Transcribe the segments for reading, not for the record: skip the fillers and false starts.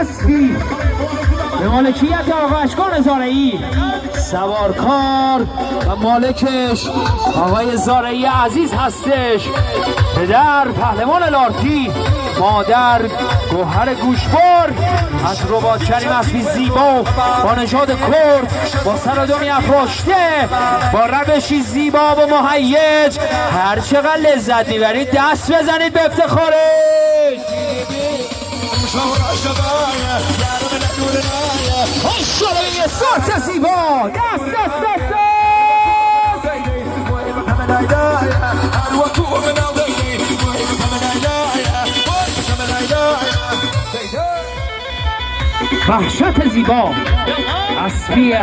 اسبی به مالکیت آقا اشکان زارعی، سوارکار و مالکش آقای زارعی عزیز هستش. پدر پهلوان لارتی، مادر گوهر گوشبر. از رباط کریم اسبی زیبا با نژاد کرد، با سر و دمی افراشته، با روشی زیبا و مهیج. هر چقدر لذت میبرید دست بزنید به افتخارش. یه سارت زیبا، دست دست دست وحشت زیبا اسبی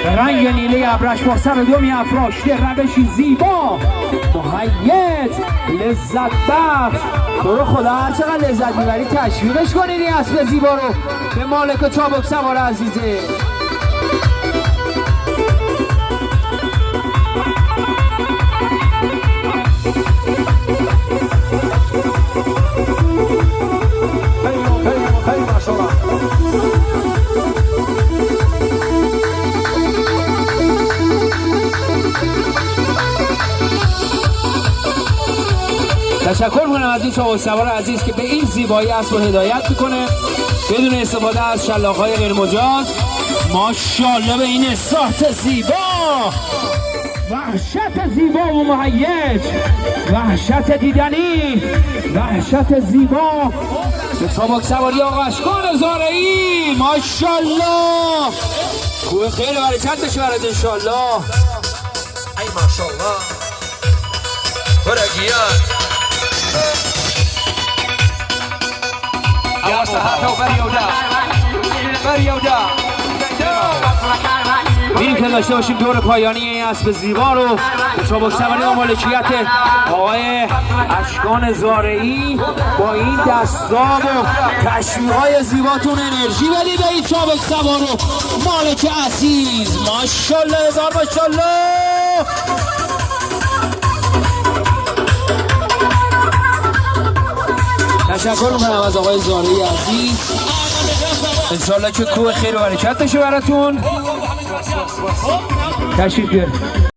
رنگ نیله ابرش با سر دومی افراشته، روشی زیبا مهیج لذت بخش. برو خدا هر چقدر لذت میبری تشویقش کنید این اسب زیبا رو به مالک و چابک سوار عزیزه. تشکر کنم از این چابک سوار عزیز که به این زیبایی اسب رو هدایت میکنه بدون استفاده از شلاق‌های غیر مجاز. ماشاءالله به این استارت زیبا، وحشت زیبا و مهیج، وحشت دیدنی، وحشت زیبا به چابک سواری آقا اشکان زارعی. ماشاءالله خوب خیلی برکت بشه برات انشاءالله. ای ماشاءالله برگیان میریم که داشته باشیم دور پایانی این اسب زیبا رو به چابک سواری و مالکیت آقای اشکان زارعی. با این دستاب و تشویق‌های زیباتون انرژی بدید به این چابک سوار و مالک عزیز. ماشاءالله هزار ماشاءالله. تشکر میکنم از آقای زارعی عزیز. انشالله که کوه خیر و برکت بشه براتون. تشریف بیارید.